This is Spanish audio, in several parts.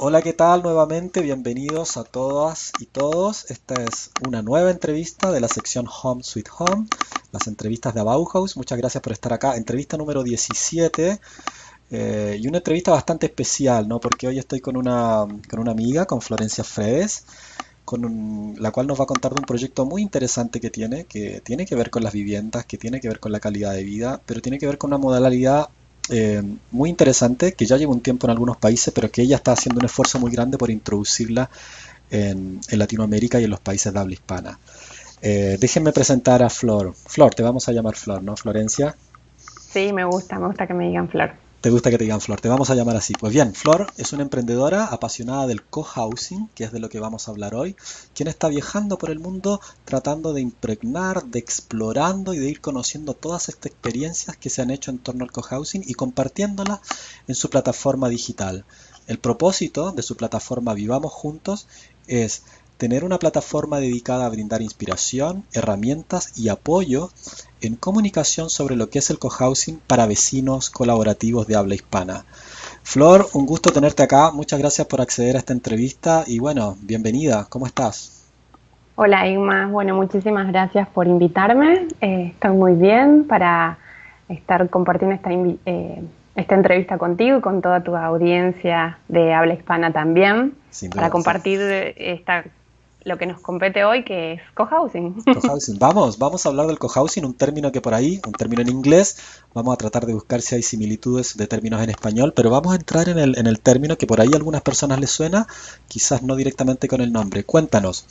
Hola, ¿qué tal? Nuevamente, bienvenidos a todas y todos. Esta es una nueva entrevista de la sección Home Sweet Home, las entrevistas de Bauhaus. Muchas gracias por estar acá. Entrevista número 17 y una entrevista bastante especial, ¿no? Porque hoy estoy con una amiga, con Florencia Fredes, la cual nos va a contar de un proyecto muy interesante que tiene que ver con las viviendas, que tiene que ver con la calidad de vida, pero tiene que ver con una modalidad muy interesante que ya lleva un tiempo en algunos países, pero que ella está haciendo un esfuerzo muy grande por introducirla en Latinoamérica y en los países de habla hispana. Déjenme presentar a Flor. Flor, te vamos a llamar Flor, ¿no? Florencia. Sí, me gusta que me digan Flor. ¿Te gusta que te digan Flor? Te vamos a llamar así. Pues bien, Flor es una emprendedora apasionada del cohousing, que es de lo que vamos a hablar hoy, quien está viajando por el mundo tratando de impregnar, de explorando y de ir conociendo todas estas experiencias que se han hecho en torno al cohousing y compartiéndolas en su plataforma digital. El propósito de su plataforma Vivamos Juntos es tener una plataforma dedicada a brindar inspiración, herramientas y apoyo en comunicación sobre lo que es el cohousing para vecinos colaborativos de habla hispana. Flor, un gusto tenerte acá. Muchas gracias por acceder a esta entrevista y bueno, bienvenida. ¿Cómo estás? Hola Igma, bueno, muchísimas gracias por invitarme. Estoy muy bien para estar compartiendo esta entrevista contigo y con toda tu audiencia de habla hispana también, Sin para duda, sí. compartir lo que nos compete hoy, que es cohousing. Cohousing. Vamos a hablar del cohousing, un término que por ahí, un término en inglés, vamos a tratar de buscar si hay similitudes de términos en español, pero vamos a entrar en el término que por ahí a algunas personas les suena, quizás no directamente con el nombre. Cuéntanos,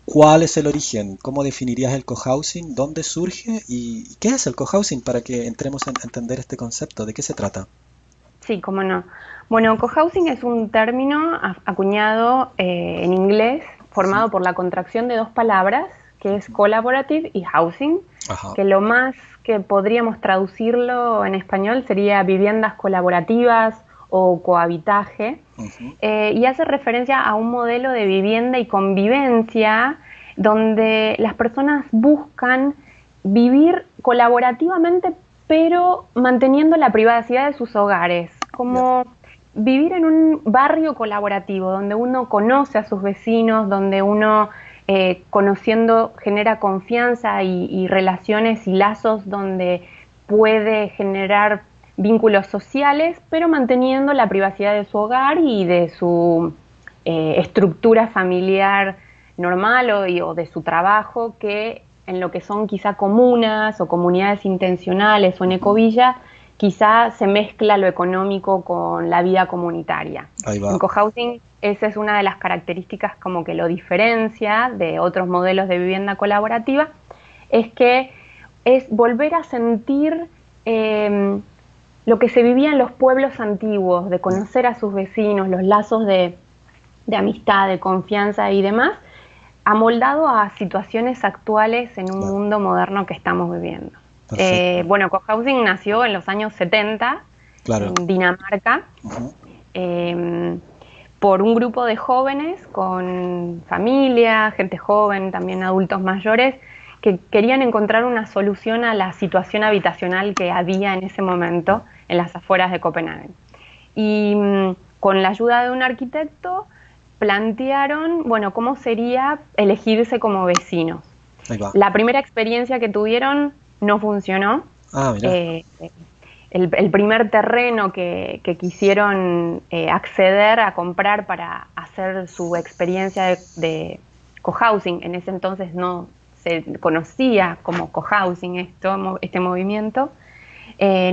¿cuál es el origen? ¿Cómo definirías el cohousing? ¿Dónde surge? ¿Y qué es el cohousing para que entremos a entender este concepto? ¿De qué se trata? Sí, cómo no. Bueno, cohousing es un término acuñado en inglés, Ujú. formado por la contracción de dos palabras, que es collaborative y housing, Ajá. que lo más que podríamos traducirlo en español sería viviendas colaborativas o cohabitaje, Ujú. y hace referencia a un modelo de vivienda y convivencia donde las personas buscan vivir colaborativamente pero manteniendo la privacidad de sus hogares, Bien. como vivir en un barrio colaborativo donde uno conoce a sus vecinos, donde uno conociendo genera confianza y relaciones y lazos donde puede generar vínculos sociales, pero manteniendo la privacidad de su hogar y de su estructura familiar normal o de su trabajo, que en lo que son quizá comunas o comunidades intencionales o en Ujú. ecovilla, quizá se mezcla lo económico con la vida comunitaria. Ahí En va. cohousing esa es una de las características como que lo diferencia de otros modelos de vivienda colaborativa, es que es volver a sentir eh, lo que se vivía en los pueblos antiguos, de Ya. conocer a sus vecinos, los lazos de amistad, de confianza y demás, amoldado a situaciones actuales en un Claro. mundo moderno que estamos viviendo. Perfecto. Bueno, cohousing nació en los años 70 Claro. en Dinamarca, Ujú. eh, por un grupo de jóvenes con familia, gente joven, también adultos mayores, que querían encontrar una solución a la situación habitacional que había en ese Ya. momento en las afueras de Copenhague. Y con la ayuda de un arquitecto plantearon, bueno, cómo sería elegirse como vecinos. Ahí va. La primera experiencia que tuvieron no funcionó. Ah, mira. Eh, el primer terreno que quisieron acceder a comprar para hacer su experiencia de cohousing, en ese entonces no se conocía como cohousing este movimiento,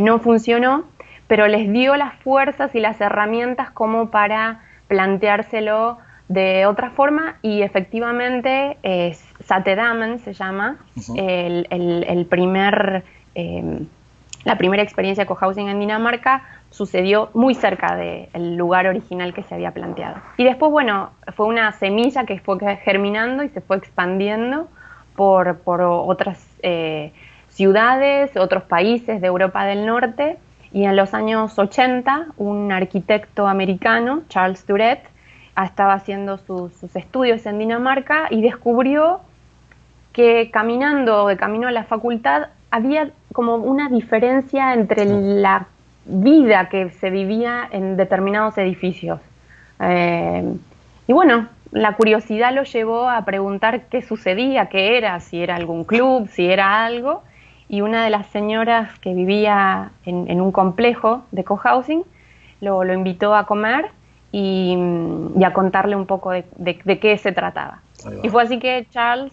no funcionó, pero les dio las fuerzas y las herramientas como para planteárselo de otra forma y efectivamente Satedamen se llama Ujú. el primer, eh, la primera experiencia de cohousing en Dinamarca sucedió muy cerca del lugar original que se había planteado. Y después, bueno, fue una semilla que fue germinando y se fue expandiendo por otras ciudades, otros países de Europa del Norte, y en los años 80 un arquitecto americano, Charles Duret, estaba haciendo sus estudios en Dinamarca y descubrió que caminando de camino a la facultad había como una diferencia entre Claro. la vida que se vivía en determinados edificios, Y bueno, la curiosidad lo llevó a preguntar qué sucedía, qué era, si era algún club, si era algo. Y una de las señoras que vivía en un complejo de cohousing lo invitó a comer y a contarle un poco de qué se trataba. Ahí Y va, fue así que Charles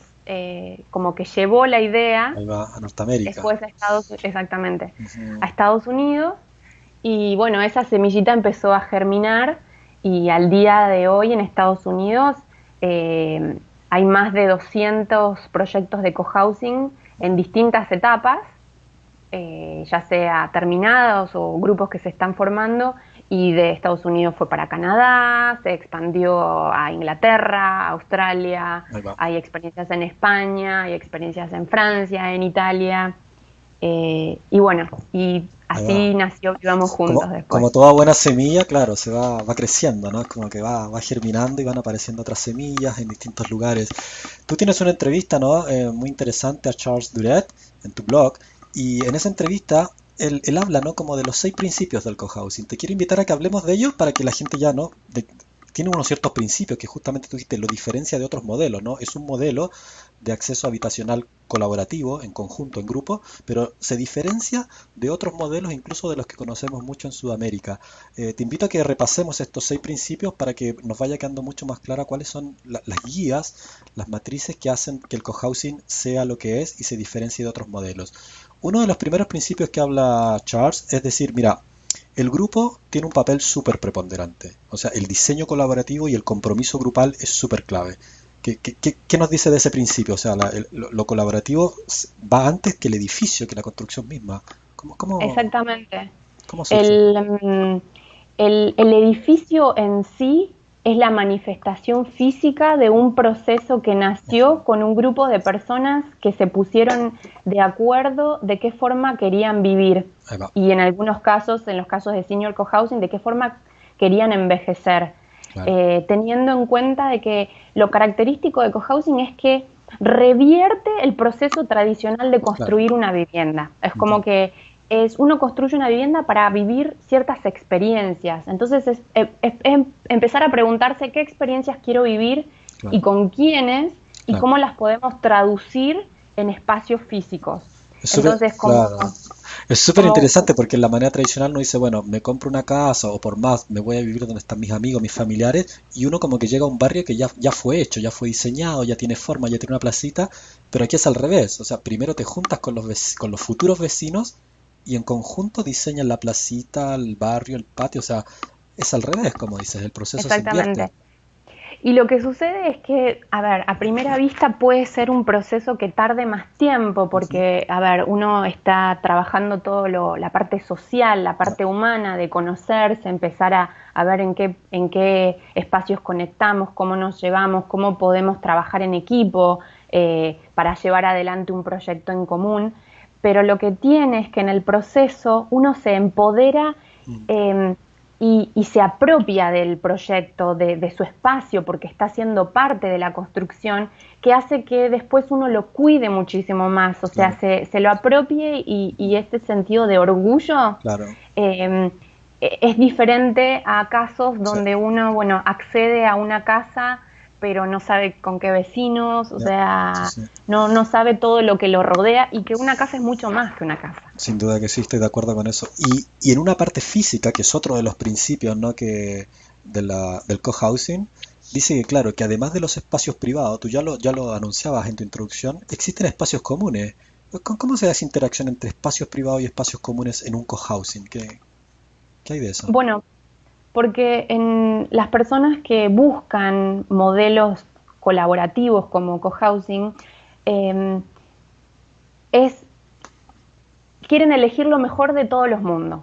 como que llevó la idea ahí va, a Norteamérica. después a exactamente, a Ujú. Estados Unidos. Y bueno, esa semillita empezó a germinar y al día de hoy en Estados Unidos eh, hay más de 200 proyectos de cohousing en distintas etapas, ya sea terminados o grupos que se están formando, y de Estados Unidos fue para Canadá, se expandió a Inglaterra, Australia, Ahí va. hay experiencias en España, hay experiencias en Francia, en Italia, y bueno, y Ahí va. así nació Vivamos Juntos después. Como toda buena semilla, claro, va creciendo, ¿no? Es como que va germinando y van apareciendo otras semillas en distintos lugares. Tú tienes una entrevista, ¿no? Muy interesante a Charles Duret en tu blog, y en esa entrevista él habla, ¿no? Como de los 6 principios del cohousing. Te quiero invitar a que hablemos de ellos para que la gente ya, ¿no? Tiene unos ciertos principios que justamente tú dijiste, lo diferencia de otros modelos, ¿no? Es un modelo de acceso habitacional colaborativo, en conjunto, en grupo, pero se diferencia de otros modelos, incluso de los que conocemos mucho en Sudamérica. Te invito a que repasemos estos 6 principios para que nos vaya quedando mucho más clara cuáles son las guías, las matrices que hacen que el cohousing sea lo que es y se diferencie de otros modelos. Uno de los primeros principios que habla Charles es decir, mira, el grupo tiene un papel súper preponderante, o sea, el diseño colaborativo y el compromiso grupal es súper clave. ¿Qué nos dice de ese principio? O sea, lo colaborativo va antes que el edificio, que la construcción misma. ¿Cómo, cómo, Exactamente. cómo surge? El, el edificio en sí es la manifestación física de un proceso que Ujú. nació con un grupo de personas que se pusieron de acuerdo de qué forma querían vivir Ahí va, y en algunos casos, en los casos de senior cohousing, de qué forma querían envejecer, claro, teniendo en cuenta de que lo característico de cohousing es que revierte el proceso tradicional de claro. construir una vivienda. Es como Ujú. que uno construye una vivienda para vivir ciertas experiencias. Entonces es empezar a preguntarse qué experiencias quiero vivir y Claro, con quiénes y claro. cómo las podemos traducir en espacios físicos. Es súper, Entonces, claro. Es súper como interesante porque en la manera tradicional uno dice, bueno, me compro una casa o por más me voy a vivir donde están mis amigos, mis familiares, y uno como que llega a un barrio que ya fue hecho, ya fue diseñado, ya tiene forma, ya tiene una placita, pero aquí es al revés. O sea, primero te juntas con con los futuros vecinos y en conjunto diseñan la placita, el barrio, el patio, o sea, es al revés, como dices, el proceso se invierte. exactamente. Y lo que sucede es que, a ver, a primera vista puede ser un proceso que tarde más tiempo, Ujú. porque, a ver, uno está trabajando todo la parte social, la Ya, parte humana, de conocerse, empezar a ver en qué espacios conectamos, cómo nos llevamos, cómo podemos trabajar en equipo para llevar adelante un proyecto en común. Pero lo que tiene es que en el proceso uno se empodera mm, eh, y se apropia del proyecto, de su espacio, porque está siendo parte de la construcción, que hace que después uno lo cuide muchísimo más, o sea, claro, se lo apropie y ese sentido de orgullo claro. eh, es diferente a casos Sí, donde uno, bueno, accede a una casa pero no sabe con qué vecinos, o ya, sí, sea, sí. no sabe todo lo que lo rodea y que una casa es mucho más que una casa. Sin duda que sí, estoy de acuerdo con eso. Y en una parte física, que es otro de los principios, ¿no? Del cohousing, dice que, claro, que además de los espacios privados, tú ya lo anunciabas en tu introducción, existen espacios comunes. ¿Cómo se da esa interacción entre espacios privados y espacios comunes en un cohousing? ¿Qué hay de eso? Bueno, porque en las personas que buscan modelos colaborativos como cohousing, eh, es, quieren elegir lo mejor de todos los mundos.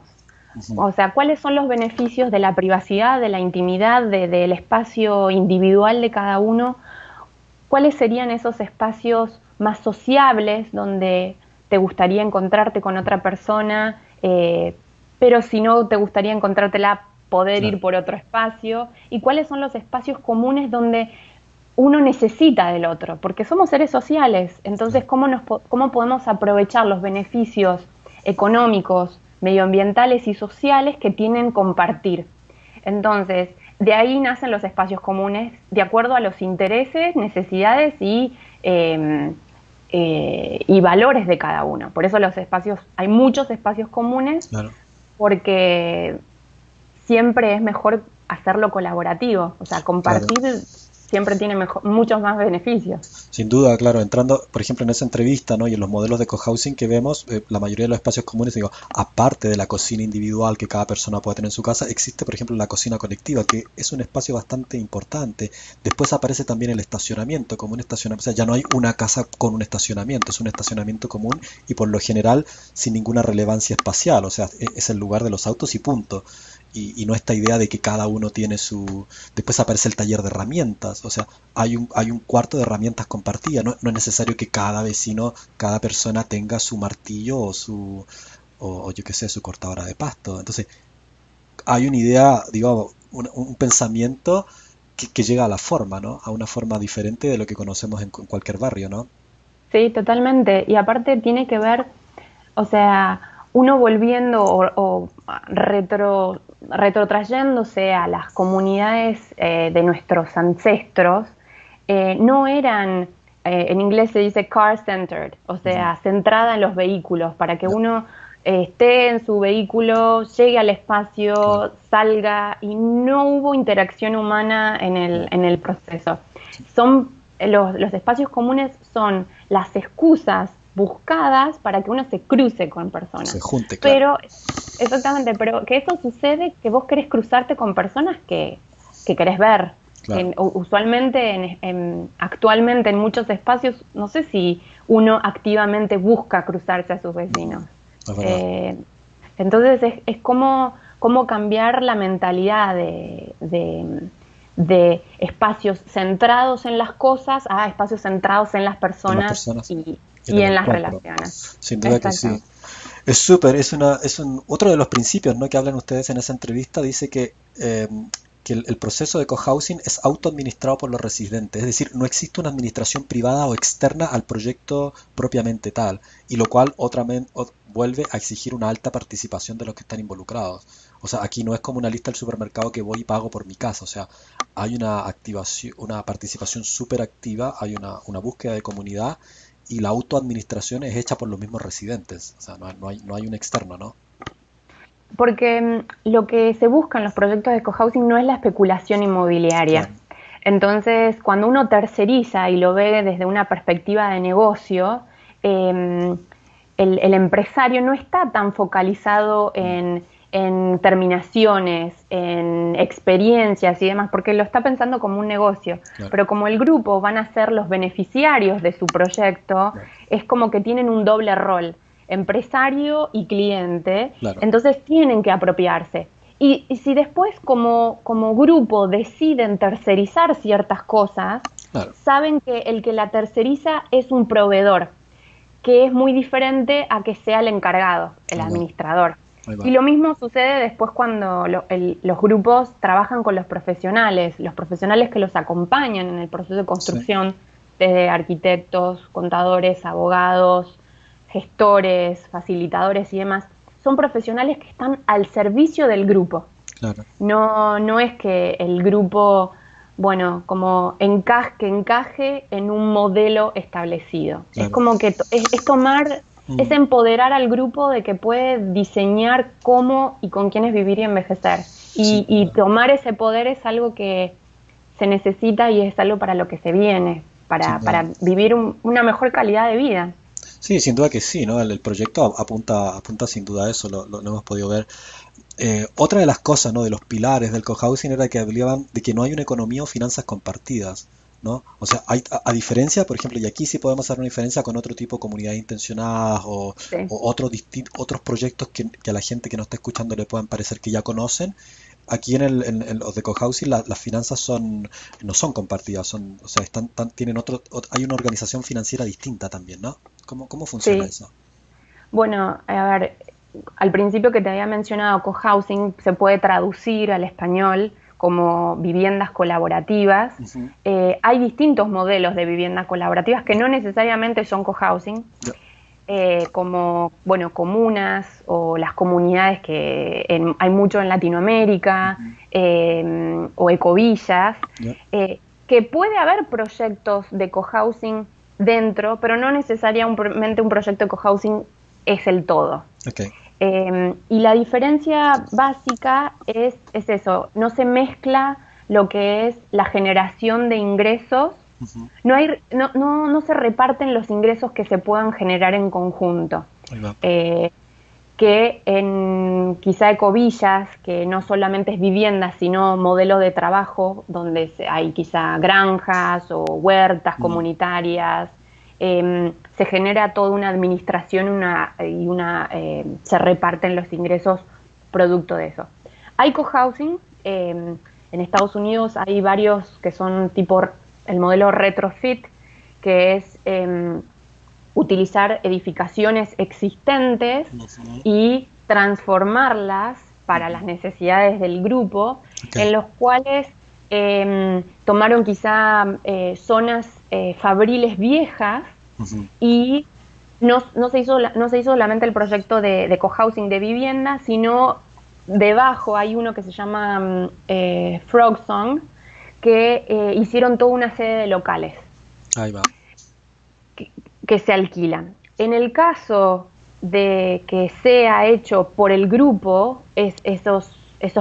Ujú. O sea, ¿cuáles son los beneficios de la privacidad, de la intimidad, del espacio individual de cada uno? ¿Cuáles serían esos espacios más sociables donde te gustaría encontrarte con otra persona, pero si no te gustaría encontrártela, poder Claro, ir por otro espacio? ¿Y cuáles son los espacios comunes donde uno necesita del otro? Porque somos seres sociales, entonces claro, cómo podemos aprovechar los beneficios económicos, medioambientales y sociales que tienen compartir? Entonces, de ahí nacen los espacios comunes de acuerdo a los intereses, necesidades y valores de cada uno. Por eso hay muchos espacios comunes, Claro. porque siempre es mejor hacerlo colaborativo, o sea, Claro. compartir siempre tiene muchos más beneficios. Sin duda, claro, entrando, por ejemplo, en esa entrevista, ¿no? Y en los modelos de cohousing que vemos, la mayoría de los espacios comunes, digo, aparte de la cocina individual que cada persona puede tener en su casa, existe, por ejemplo, la cocina colectiva, que es un espacio bastante importante. Después aparece también el estacionamiento, como un estacionamiento, o sea, ya no hay una casa con un estacionamiento, es un estacionamiento común y por lo general sin ninguna relevancia espacial, o sea, es el lugar de los autos y punto. Y no esta idea de que cada uno tiene su... Después aparece el taller de herramientas, o sea, hay un cuarto de herramientas compartidas, no es necesario que cada vecino, cada persona tenga su martillo o yo qué sé, su cortadora de pasto. Entonces, hay una idea, digo, un pensamiento que llega a la forma, ¿no? A una forma diferente de lo que conocemos en cualquier barrio, ¿no? Sí, totalmente. Y aparte tiene que ver, o sea, uno volviendo o retrotrayéndose a las comunidades de nuestros ancestros, no eran, en inglés se dice car-centered, o Ujú. sea, centrada en los vehículos, para que Ya, uno esté en su vehículo, llegue al claro, espacio, salga, y no hubo interacción humana ya, en el proceso. sí, Los espacios comunes son las excusas buscadas para que uno se cruce con personas. se junte, claro, Pero, exactamente, pero que eso sucede que vos querés cruzarte con personas que querés ver. claro, Usualmente, actualmente en muchos espacios, no sé si uno activamente busca cruzarse a sus ujú, vecinos. es verdad. Eh, entonces es como cambiar la mentalidad de espacios centrados en las cosas a espacios centrados en las En las personas personas y en y el en las encuentro. relaciones. Sin duda que sí. Exactamente. Es súper, otro de los principios, ¿no? Que hablan ustedes en esa entrevista, dice que el proceso de cohousing es autoadministrado por los residentes, es decir, no existe una administración privada o externa al proyecto propiamente tal, y lo cual vuelve a exigir una alta participación de los que están involucrados. O sea, aquí no es como una lista del supermercado que voy y pago por mi casa, o sea, hay una activación, una participación súper activa, hay una búsqueda de comunidad y la autoadministración es hecha por los mismos residentes, o sea, no hay un externo, ¿no? Porque lo que se busca en los proyectos de cohousing no es la especulación inmobiliaria. Claro, Entonces, cuando uno terceriza y lo ve desde una perspectiva de negocio, eh, el empresario no está tan focalizado mm, en terminaciones, en experiencias y demás, porque lo está pensando como un negocio. claro, Pero como el grupo van a ser los beneficiarios de su proyecto, claro, es como que tienen un doble rol, empresario y cliente, claro, entonces tienen que apropiarse. Y si después como grupo deciden tercerizar ciertas cosas, claro, saben que el que la terceriza es un proveedor, que es muy diferente a que sea el encargado, el ahí va, administrador. ahí Y va, lo mismo sucede después cuando los grupos trabajan con los profesionales que los acompañan en el proceso de sí, construcción, desde arquitectos, contadores, abogados, gestores, facilitadores y demás, son profesionales que están al servicio del grupo. claro, No es que el grupo, bueno, como que encaje en un modelo establecido. Es claro. como que es tomar, es Mm, empoderar al grupo de que puede diseñar cómo y con quiénes vivir y envejecer. sin Y duda, tomar ese poder es algo que se necesita y es algo para lo que se viene, sin duda. para vivir una mejor calidad de vida. Sí, sin duda que sí, ¿no? El proyecto apunta sin duda a eso, lo hemos podido ver. Otra de las cosas, ¿no? De los pilares del cohousing era que hablaban de que no hay una economía o finanzas compartidas, ¿no? O sea, a diferencia, por ejemplo, y aquí sí podemos hacer una diferencia con otro tipo de comunidades intencionadas Sí. o otros proyectos que a la gente que nos está escuchando le puedan parecer que ya conocen. Aquí en los de cohousing las finanzas no son compartidas, o sea, tienen hay una organización financiera distinta también, ¿no? ¿Cómo funciona Sí, eso? bueno, a ver, al principio que te había mencionado, cohousing se puede traducir al español como viviendas colaborativas. Ujú, Hay distintos modelos de viviendas colaborativas que no necesariamente son cohousing. ya, como, bueno, comunas o las comunidades que hay mucho en Latinoamérica, o ecovillas, Ya. que puede haber proyectos de cohousing dentro, pero no necesariamente un proyecto de cohousing es el todo. Ok. Y la diferencia básica es eso, no se mezcla lo que es la generación de ingresos, Ujú. no se reparten los ingresos que se puedan generar en conjunto. Ahí va. Que en quizá ecovillas, que no solamente es vivienda, sino modelo de trabajo, donde hay quizá granjas o huertas Mm. comunitarias, se genera toda una administración se reparten los ingresos producto de eso. Hay cohousing, en Estados Unidos hay varios que son tipo el modelo retrofit, que es utilizar edificaciones existentes Ujú. y transformarlas para Ujú. las necesidades del grupo, Ok. en los cuales tomaron quizá zonas fabriles viejas Ujú. y no se hizo solamente el proyecto de cohousing de vivienda, sino debajo hay uno que se llama Frog Song, que hicieron toda una serie de locales Ahí va. que, que se alquilan. En el caso de que sea hecho por el grupo, esos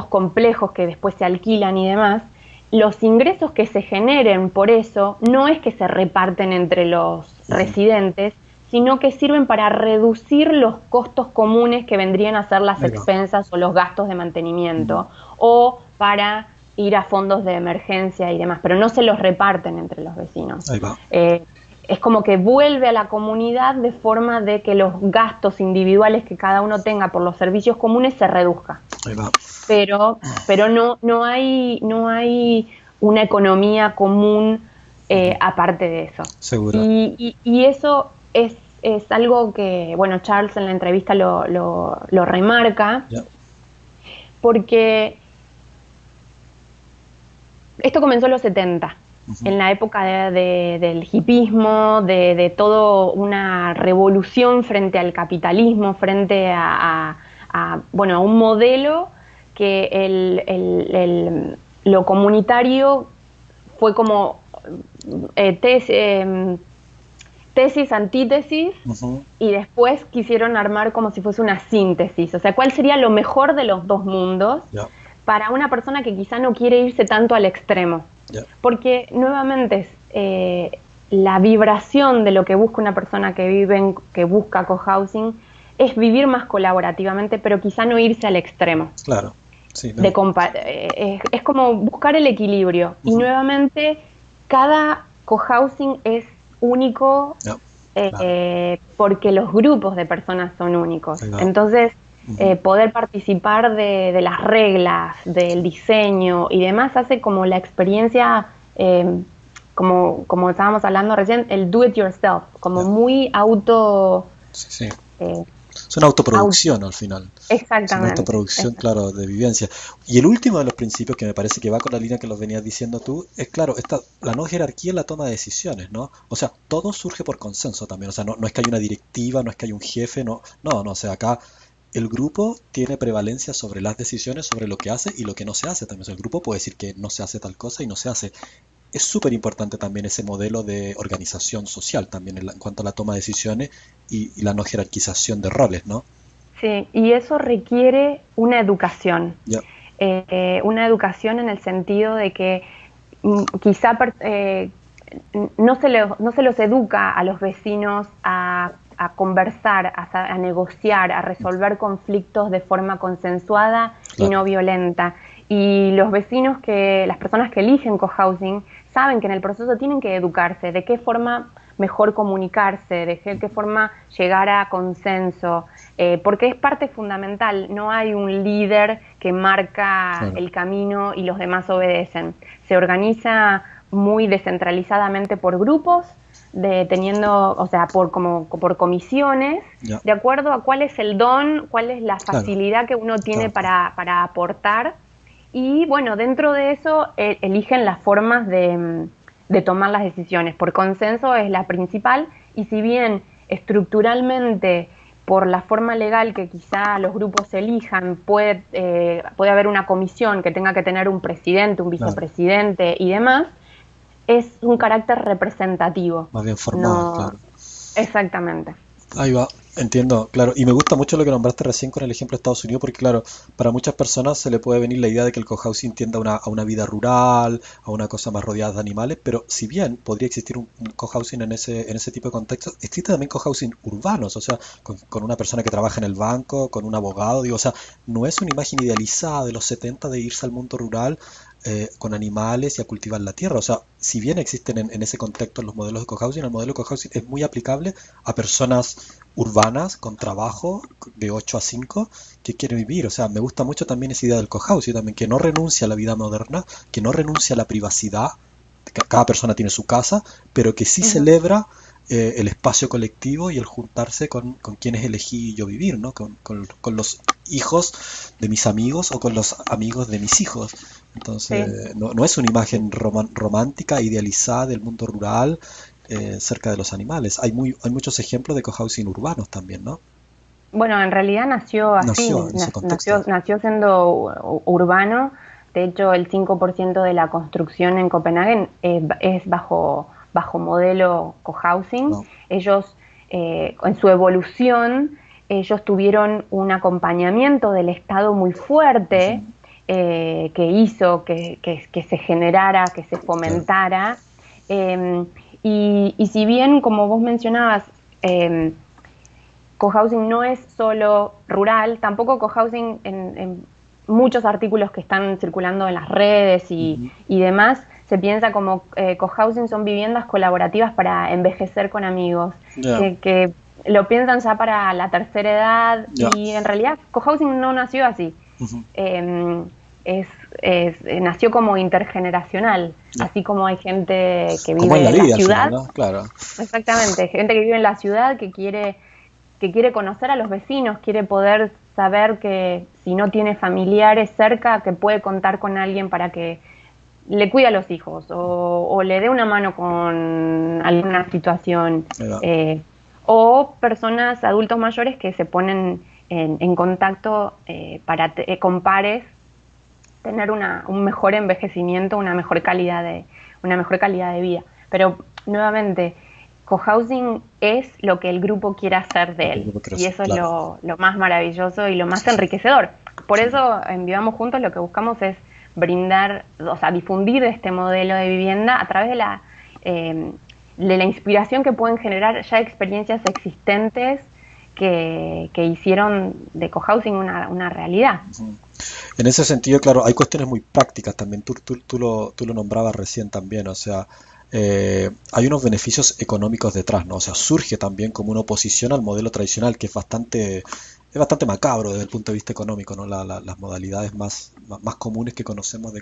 complejos que después se alquilan y demás, los ingresos que se generen por eso no es que se reparten entre los Ujú. residentes, sino que sirven para reducir los costos comunes que vendrían a ser las Ahí va. expensas o los gastos de Ujú. mantenimiento, o para ir a fondos de emergencia y demás, pero no se los reparten entre los vecinos. Ahí va. Eh, es como que vuelve a la comunidad de forma de que los gastos individuales que cada uno tenga por los servicios comunes se reduzca. Ahí va. Pero no hay una economía común Ujú. aparte de eso. Seguro. Y eso es algo que, bueno, Charles en la entrevista lo remarca, Ya. porque esto comenzó en los 70, Ujú. en la época del hipismo, de toda una revolución frente al capitalismo, frente bueno, a un modelo que lo comunitario fue como tesis, antítesis, Ujú. y después quisieron armar como si fuese una síntesis. O sea, ¿cuál sería lo mejor de los dos mundos Ya. para una persona que quizá no quiere irse tanto al extremo? Ya. Porque nuevamente la vibración de lo que busca una persona que busca cohousing es vivir más colaborativamente, pero quizá no irse al extremo. Claro. Sí, no. Es como buscar el equilibrio. Y Ujú. nuevamente, cada cohousing es único, Ya. Claro. porque los grupos de personas son únicos. Ahí va. Entonces, Ujú. poder participar de las reglas, del diseño y demás hace como la experiencia, como estábamos hablando recién, el do it yourself, como Ya. muy Sí, sí. eh, Es una au- autoproducción al final. Es una exactamente. autoproducción, claro, de vivencia. Y el último de los principios que me parece que va con la línea que los venías diciendo tú, es claro, la no jerarquía en la toma de decisiones, ¿no? O sea, todo surge por consenso también. O sea, no es que haya una directiva, no es que haya un jefe, no, o sea, acá el grupo tiene prevalencia sobre las decisiones, sobre lo que hace y lo que no se hace también. O sea, el grupo puede decir que no se hace tal cosa y no se hace. Es súper importante también ese modelo de organización social también en cuanto a la toma de decisiones y la no jerarquización de roles, ¿no? Sí, y eso requiere Ya. una educación en el sentido de que quizá no se los educa a los vecinos a conversar, a negociar, a resolver conflictos de forma consensuada y Claro. no violenta. Y las personas que eligen cohousing, saben que en el proceso tienen que educarse, de qué forma mejor comunicarse, de qué forma llegar a consenso, porque es parte fundamental. No hay un líder que marca Claro. el camino y los demás obedecen. Se organiza muy descentralizadamente por grupos, o sea, por comisiones, Ya. de acuerdo a cuál es el don, cuál es la Claro. facilidad que uno tiene Claro. para aportar. Y bueno, dentro de eso eligen las formas de tomar las decisiones. Por consenso es la principal, y si bien estructuralmente, por la forma legal que quizá los grupos elijan, puede haber una comisión que tenga que tener un presidente, un Claro, vicepresidente y demás, es un carácter representativo. más bien formal, No, claro. exactamente. Ahí va, entiendo, claro. Y me gusta mucho lo que nombraste recién con el ejemplo de Estados Unidos, porque claro, para muchas personas se le puede venir la idea de que el cohousing tienda a una vida rural, a una cosa más rodeada de animales, pero si bien podría existir un cohousing en ese tipo de contextos, existe también cohousing urbanos, o sea, con una persona que trabaja en el banco, con un abogado, digo, o sea, no es una imagen idealizada de los 70 de irse al mundo rural con animales y a cultivar la tierra. O sea, si bien existen en ese contexto los modelos de cohousing, el modelo de cohousing es muy aplicable a personas urbanas con trabajo de 8 a 5 que quieren vivir. O sea, me gusta mucho también esa idea del cohousing también, que no renuncia a la vida moderna, que no renuncia a la privacidad. Cada persona tiene su casa, pero que sí Ujú. celebra el espacio colectivo y el juntarse con quienes elegí yo vivir, ¿no? Con los hijos de mis amigos o con los amigos de mis hijos. Sí. Entonces, no es una imagen romántica, idealizada del mundo rural cerca de los animales. Hay muchos ejemplos de cohousing urbanos también, ¿no? Bueno, en realidad nació así, Nació en ese contexto. nació siendo urbano. De hecho, el 5% de la construcción en Copenhague es bajo modelo cohousing. No, Ellos, en su evolución, ellos tuvieron un acompañamiento del Estado muy fuerte, ujú, que hizo que se generara, que se claro, fomentara. Eh, y si bien, como vos mencionabas, cohousing no es solo rural, tampoco cohousing en muchos artículos que están circulando en las redes ujú, y demás, se piensa como cohousing son viviendas colaborativas para envejecer con amigos, ya, que lo piensan ya para la tercera edad ya, y en realidad cohousing no nació así. ujú, Eh, nació como intergeneracional, ya. así como hay gente que Como en vive la en la vida al final, ciudad, ¿no? Claro. exactamente, gente que vive en la ciudad que quiere conocer a los vecinos, quiere poder saber que si no tiene familiares cerca, que puede contar con alguien para que le cuide a los hijos o le dé una mano con alguna situación. Ahí va. eh, o personas, adultos mayores que se ponen en contacto con pares, tener un mejor envejecimiento, una mejor calidad de vida. Pero nuevamente, cohousing es lo que el grupo quiere hacer Lo de que él. yo quiero Y hacer, eso es claro. lo más maravilloso y lo más Sí, sí, enriquecedor. Por sí. eso en Vivamos Juntos lo que buscamos es brindar, o sea, difundir este modelo de vivienda a través eh, de la inspiración que pueden generar ya experiencias existentes que hicieron de cohousing una realidad. Ujú. En ese sentido, claro, hay cuestiones muy prácticas también. Tú lo nombrabas recién también, o sea, hay unos beneficios económicos detrás, ¿no? O sea, surge también como una oposición al modelo tradicional, que es bastante macabro desde el punto de vista económico, ¿no? Las modalidades más comunes que conocemos de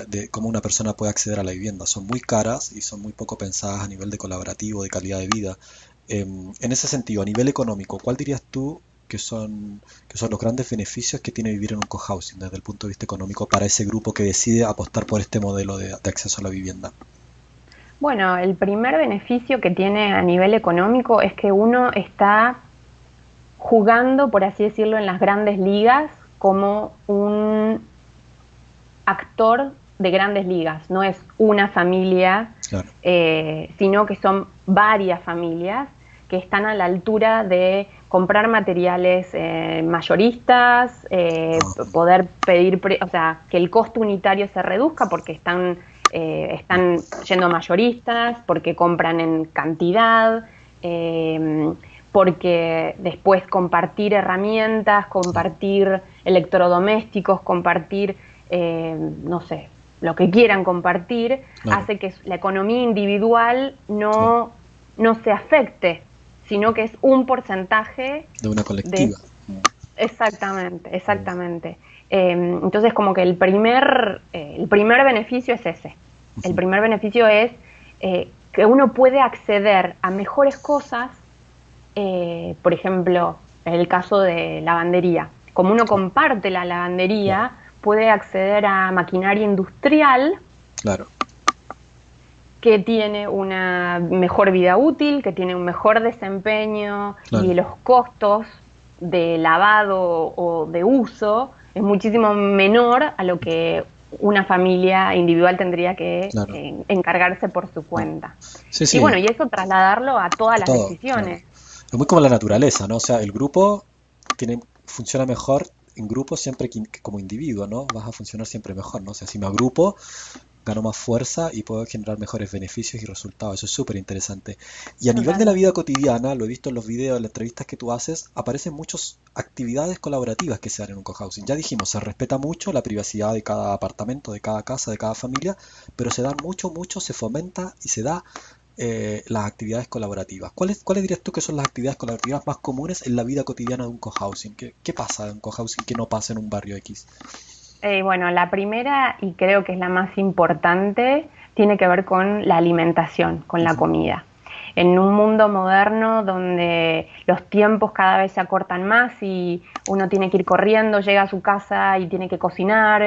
de cómo una persona puede acceder a la vivienda. Son muy caras y son muy poco pensadas a nivel de colaborativo, de calidad de vida. En ese sentido, a nivel económico, ¿cuál dirías tú que son los grandes beneficios que tiene vivir en un cohousing desde el punto de vista económico para ese grupo que decide apostar por este modelo de acceso a la vivienda? Bueno, el primer beneficio que tiene a nivel económico es que uno está jugando, por así decirlo, en las grandes ligas como un actor de grandes ligas. No es una familia, Claro. sino que son varias familias que están a la altura de comprar materiales mayoristas, Ah, poder pedir, o sea, que el costo unitario se reduzca porque están yendo mayoristas, porque compran en cantidad, eh, porque después compartir herramientas, claro, compartir electrodomésticos, compartir, no sé, lo que quieran compartir, claro, hace que la economía individual claro. no se afecte, sino que es un porcentaje De una de... colectiva. Mm, Exactamente, mm, exactamente. Entonces, como que el primer beneficio es ese. El ujú, primer beneficio es que uno puede acceder a mejores cosas, por ejemplo, en el caso de lavandería. Como uno claro, comparte la claro, lavandería, puede acceder a maquinaria industrial claro. que tiene una mejor vida útil, que tiene un mejor desempeño Claro, y los costos de lavado o de uso es muchísimo menor a lo que una familia individual tendría que claro. encargarse por su Claro. cuenta. Sí, Y sí, bueno, y eso trasladarlo a todas a las todo, claro. decisiones. Es muy como la naturaleza, ¿no? O sea, el grupo funciona mejor en grupo siempre que como individuo, ¿no? Vas a funcionar siempre mejor, ¿no? O sea, si me agrupo, gano más fuerza y puedo generar mejores beneficios y resultados. Eso es súper interesante. Y a nivel de la vida Totalmente. cotidiana, lo he visto en los videos, en las entrevistas que tú haces, aparecen muchas actividades colaborativas que se dan en un cohousing. Ya dijimos, se respeta mucho la privacidad de cada apartamento, de cada casa, de cada familia, pero se dan mucho, se fomenta y se da las actividades colaborativas. ¿Cuáles dirías tú que son las actividades colaborativas más comunes en la vida cotidiana de un cohousing? ¿Qué pasa en un cohousing que no pasa en un barrio X? Bueno, la primera, y creo que es la más importante, tiene que ver con la alimentación, con la Ujú, comida. En un mundo moderno donde los tiempos cada vez se acortan más y uno tiene que ir corriendo, llega a su casa y tiene que cocinar,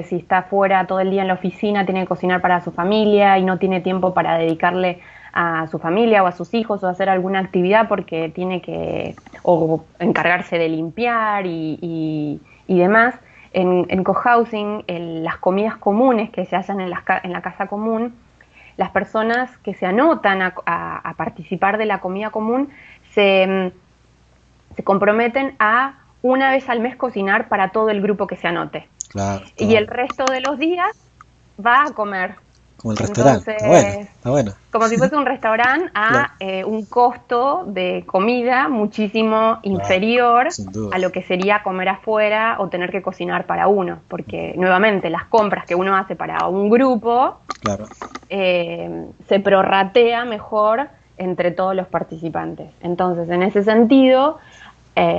si está fuera todo el día en la oficina, tiene que cocinar para su familia y no tiene tiempo para dedicarle a su familia o a sus hijos o hacer alguna actividad porque tiene que o encargarse de limpiar y demás. En cohousing, las comidas comunes que se hacen en la casa común, las personas que se anotan a participar de la comida común se comprometen a una vez al mes cocinar para todo el grupo que se anote. claro, Y todo. el resto de los días va a comer. Como el restaurante. Está bueno, Entonces, está bueno. como si fuese un restaurante Claro, a un costo de comida muchísimo claro, inferior sin duda. a lo que sería comer afuera o tener que cocinar para uno, porque nuevamente las compras que uno hace para un grupo Claro, se prorratea mejor entre todos los participantes. Entonces, en ese sentido,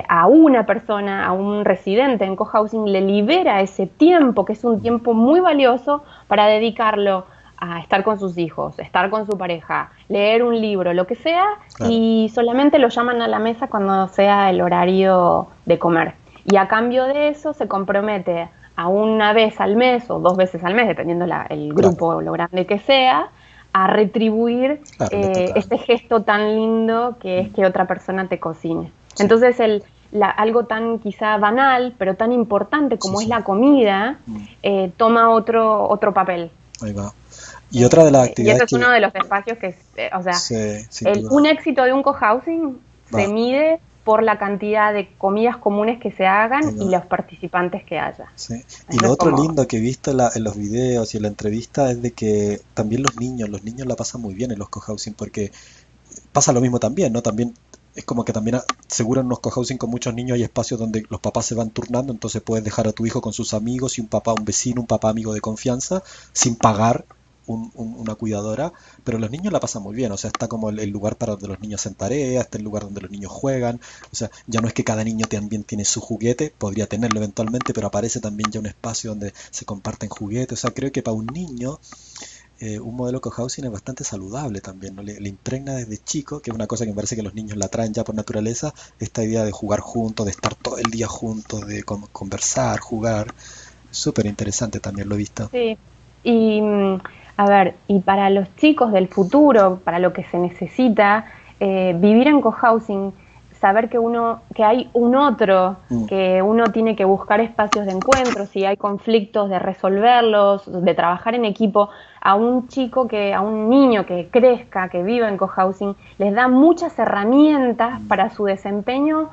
a una persona, a un residente en cohousing, le libera ese tiempo, que es un tiempo muy valioso, para dedicarlo a estar con sus hijos, estar con su pareja, leer un libro, lo que sea, claro. y solamente lo llaman a la mesa cuando sea el horario de comer. Y a cambio de eso se compromete a una vez al mes o dos veces al mes, dependiendo el Claro, grupo o lo grande que sea, a retribuir claro, le toca. este gesto tan lindo que es Mm, que otra persona te cocine. sí, Entonces, algo tan quizá banal, pero tan importante sí, como es sí. la comida, Mm, toma otro papel. ahí va. Y otra de las Y actividades ese es que, uno de los espacios que, o sea, sí, sin duda, un éxito de un cohousing se va, mide por la cantidad de comidas comunes que se ahí hagan y va. los participantes que haya. Sí. Y Eso lo es otro como, lindo que he visto en los videos y en la entrevista es de que también los niños la pasan muy bien en los cohousing porque pasa lo mismo también, ¿no? También es como que también seguro en unos cohousing con muchos niños hay espacios donde los papás se van turnando, entonces puedes dejar a tu hijo con sus amigos y un papá, un vecino, un papá amigo de confianza, sin pagar una cuidadora, pero los niños la pasan muy bien, o sea, está como el lugar para donde los niños hacen tareas, está el lugar donde los niños juegan, o sea, ya no es que cada niño también tiene su juguete, podría tenerlo eventualmente, pero aparece también ya un espacio donde se comparten juguetes, o sea, creo que para un niño un modelo cohousing es bastante saludable también, ¿no? Le impregna desde chico, que es una cosa que me parece que los niños la traen ya por naturaleza, esta idea de jugar juntos, de estar todo el día juntos, de conversar, jugar. Súper interesante también lo he visto. sí. Y a ver, y para los chicos del futuro, para lo que se necesita, vivir en cohousing, saber que hay un otro, Mm, que uno tiene que buscar espacios de encuentro, si hay conflictos, de resolverlos, de trabajar en equipo, a un chico a un niño que crezca, que viva en cohousing, les da muchas herramientas mm, para su desempeño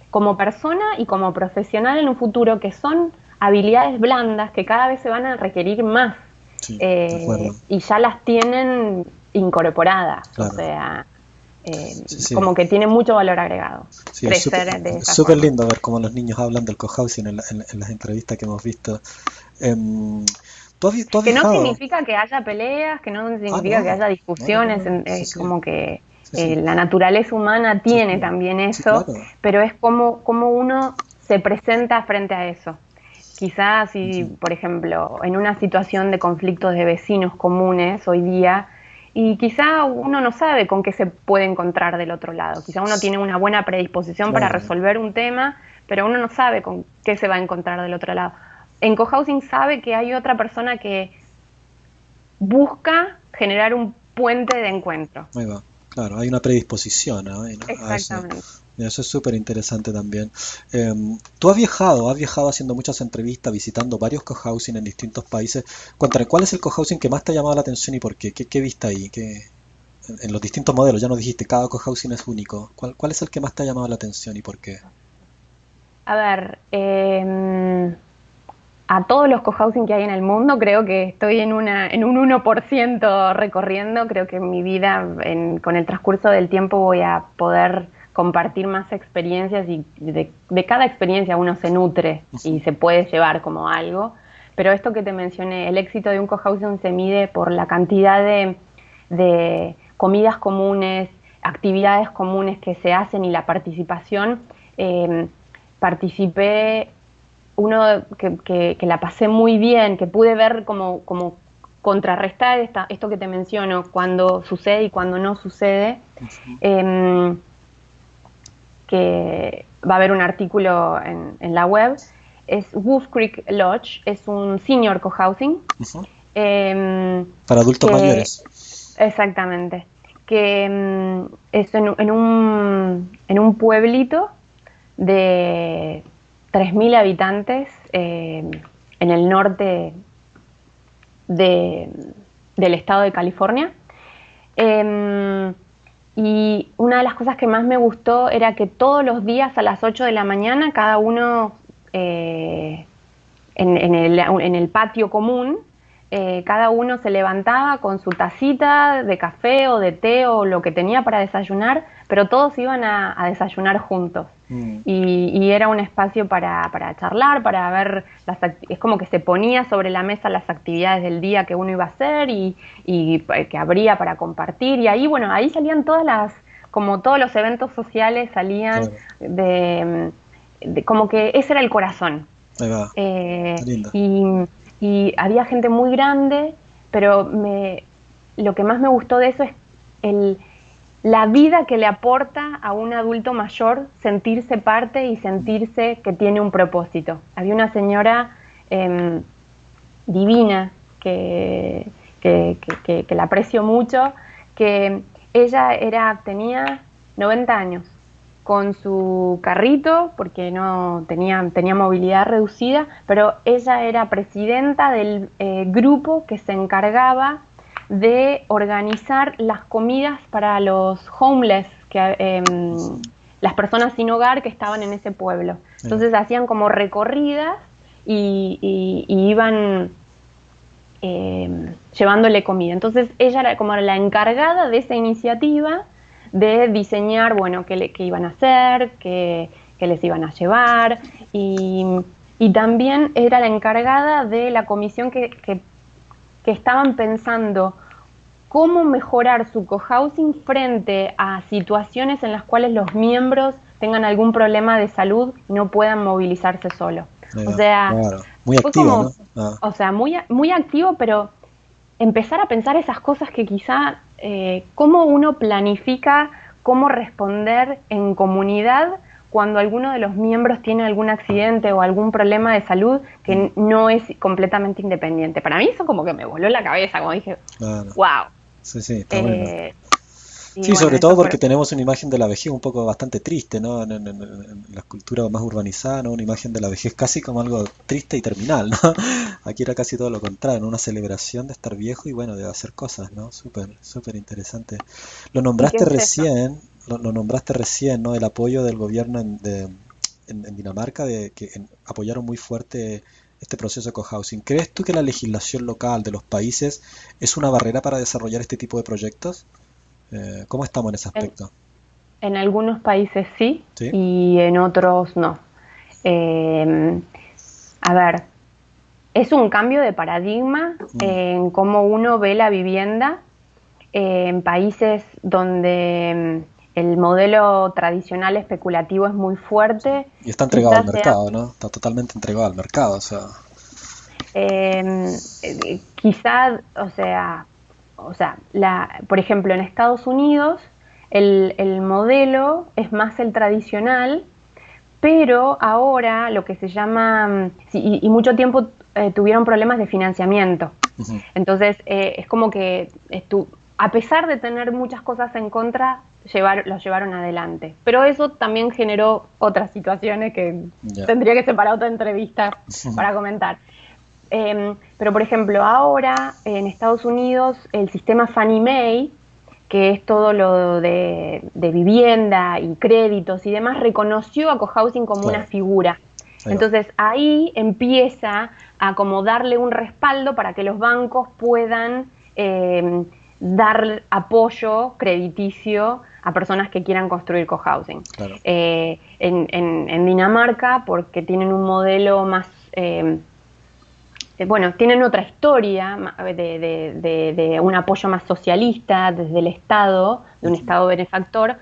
como persona y como profesional en un futuro, que son habilidades blandas que cada vez se van a requerir más, sí, de acuerdo. y ya las tienen incorporadas, o Claro. sea, Sí, sí. como que tiene mucho valor agregado Sí, crecer de es esa súper forma. lindo ver cómo los niños hablan del cohousing en las entrevistas que hemos visto. Em, tú has Que no viajado? significa que haya peleas, que no Ah, significa que no. haya No, no, no, discusiones, no. Sí, es sí. como que Sí, sí. la naturaleza humana Sí, tiene sí. también Sí, eso, claro. pero es como uno se presenta frente a eso. Quizás si, Ujú. por ejemplo, en una situación de conflictos de vecinos comunes hoy día, y quizá uno no sabe con qué se puede encontrar del otro lado, quizá uno tiene una buena predisposición para Claro. resolver un tema, pero uno no sabe con qué se va a encontrar del otro lado. En cohousing sabe que hay otra persona que busca generar un puente de encuentro. Ahí va. Claro, hay una predisposición ahí, ¿no? A eso. Exactamente. Eso es súper interesante también. Tú has viajado haciendo muchas entrevistas, visitando varios cohousing en distintos países. Cuéntame, ¿cuál es el cohousing que más te ha llamado la atención y por qué? ¿Qué viste ahí? En los distintos modelos, ya nos dijiste, cada cohousing es único. ¿Cuál es el que más te ha llamado la atención y por qué? A ver, a todos los cohousing que hay en el mundo, creo que estoy en un 1% recorriendo. Creo que en mi vida, con el transcurso del tiempo, voy a poder compartir más experiencias y de cada experiencia uno se nutre y se puede llevar como algo. Pero esto que te mencioné, el éxito de un cohousing se mide por la cantidad de comidas comunes, actividades comunes que se hacen y la participación. Participé uno que la pasé muy bien, que pude ver como contrarrestar esto que te menciono, cuando sucede y cuando no sucede, que va a haber un artículo en la web, es Wolf Creek Lodge, es un senior cohousing. Ujú. Para adultos mayores. Exactamente, que es en un pueblito de 3.000 habitantes en el norte del estado de California. Y una de las cosas que más me gustó era que todos los días a las 8 de la mañana, cada uno en el patio común, cada uno se levantaba con su tacita de café o de té o lo que tenía para desayunar, pero todos iban a desayunar juntos. Y era un espacio para charlar, para ver, es como que se ponía sobre la mesa las actividades del día que uno iba a hacer y que habría para compartir. Y ahí, bueno, ahí salían como todos los eventos sociales salían Claro. como que ese era el corazón. Ahí va. Está lindo. Y había gente muy grande, pero lo que más me gustó de eso es la vida que le aporta a un adulto mayor sentirse parte y sentirse que tiene un propósito. Había una señora divina que la aprecio mucho, que ella tenía 90 años, con su carrito, porque no tenía movilidad reducida, pero ella era presidenta del grupo que se encargaba de organizar las comidas para los homeless, las personas sin hogar que estaban en ese pueblo. Entonces hacían como recorridas y iban llevándole comida. Entonces ella era como la encargada de esa iniciativa de diseñar, bueno, qué iban a hacer, qué les iban a llevar, y también era la encargada de la comisión que estaban pensando cómo mejorar su cohousing frente a situaciones en las cuales los miembros tengan algún problema de salud y no puedan movilizarse solos. O sea, claro. Muy fue activa, como, ¿no? Ah, o sea, muy activo, pero empezar a pensar esas cosas que quizá, cómo uno planifica, cómo responder en comunidad cuando alguno de los miembros tiene algún accidente o algún problema de salud que no es completamente independiente. Para mí eso como que me voló la cabeza, como dije, claro. wow. Sí, sí, está bueno. Y Sí, bueno, sobre todo eso porque fue. tenemos una imagen de la vejez un poco bastante triste, ¿no? En las culturas más urbanizadas, ¿no? Una imagen de la vejez casi como algo triste y terminal, ¿no? Aquí era casi todo lo contrario, ¿no? Una celebración de estar viejo y bueno, de hacer cosas, ¿no? Súper, súper interesante. Lo ¿Y qué nombraste es eso? recién, lo nombraste recién, ¿no? El apoyo del gobierno en Dinamarca, apoyaron muy fuerte este proceso de cohousing. ¿Crees tú que la legislación local de los países es una barrera para desarrollar este tipo de proyectos? ¿Cómo estamos en ese En, aspecto? en algunos países sí ¿Sí? y en otros no. Eh, a ver, es un cambio de paradigma Mm. en cómo uno ve la vivienda en países donde el modelo tradicional especulativo es muy fuerte. Y está entregado al Quizás sea mercado, ¿no? Está totalmente entregado al mercado, o sea. quizá, por ejemplo, en Estados Unidos el modelo es más el tradicional, pero ahora lo que se llama, sí, y mucho tiempo tuvieron problemas de financiamiento. Ujú. Entonces es como que a pesar de tener muchas cosas en contra, lo llevaron adelante. Pero eso también generó otras situaciones que Ya. tendría que separar otra entrevista para comentar. Pero, por ejemplo, ahora en Estados Unidos el sistema Fannie Mae, que es todo lo de vivienda y créditos y demás, reconoció a cohousing como una Claro, figura. ahí va. Entonces ahí empieza a como darle un respaldo para que los bancos puedan dar apoyo crediticio a personas que quieran construir cohousing. Claro. En Dinamarca, porque tienen un modelo más... bueno, tienen otra historia de un apoyo más socialista desde el Estado, de un Ujú. Estado benefactor,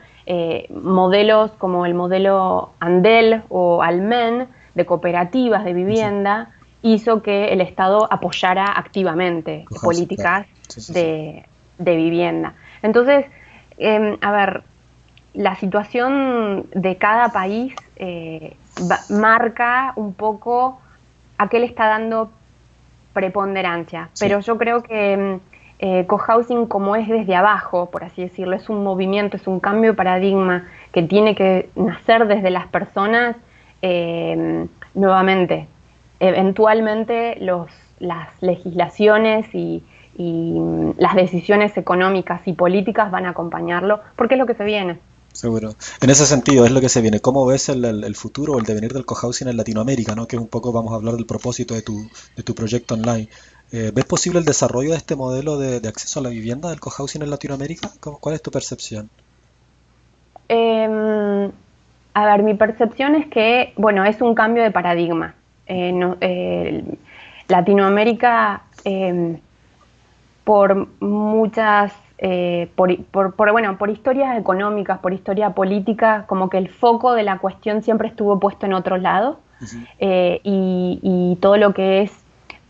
modelos como el modelo Andel o Almen de cooperativas de Ujú. vivienda hizo que el Estado apoyara activamente Cohousing, claro. políticas Sí, sí, sí. de vivienda. Entonces, a ver, la situación de cada país marca un poco a qué le está dando preponderancia, Sí, pero yo creo que cohousing, como es desde abajo, por así decirlo, es un movimiento, es un cambio de paradigma que tiene que nacer desde las personas. Nuevamente, eventualmente las legislaciones y las decisiones económicas y políticas van a acompañarlo, porque es lo que se viene. seguro. En ese sentido, es lo que se viene. ¿Cómo ves el futuro o el devenir del cohousing en Latinoamérica, ¿no? Que es un poco, vamos a hablar del propósito de tu proyecto online. ¿Ves posible el desarrollo de este modelo de acceso a la vivienda del cohousing en Latinoamérica? ¿Cuál es tu percepción? Eh, a ver, mi percepción es que, bueno, es un cambio de paradigma. Latinoamérica, por muchas, bueno, por historias económicas, por historia política, como que el foco de la cuestión siempre estuvo puesto en otro lado. Ujú. Y todo lo que es,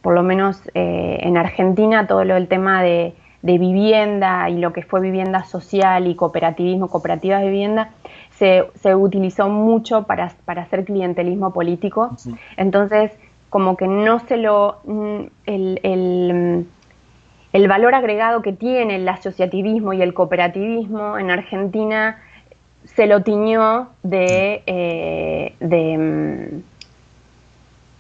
por lo menos en Argentina, todo lo del tema de vivienda y lo que fue vivienda social y cooperativismo, cooperativas de vivienda, se utilizó mucho para hacer clientelismo político. Ujú. Entonces, como que no se lo... el valor agregado que tiene el asociativismo y el cooperativismo en Argentina se lo tiñó Ya.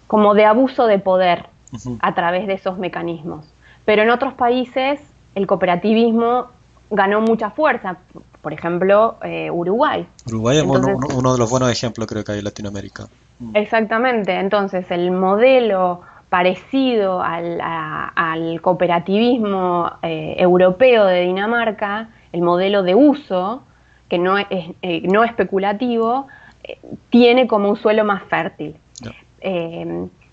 como de abuso de poder Ujú. a través de esos mecanismos. Pero en otros países el cooperativismo ganó mucha fuerza, por ejemplo, Uruguay. Uruguay es Entonces, uno de los buenos ejemplos, creo que hay en Latinoamérica. Mm. exactamente, entonces el modelo parecido al cooperativismo europeo de Dinamarca, el modelo de uso, que no especulativo, tiene como un suelo más fértil. Ya.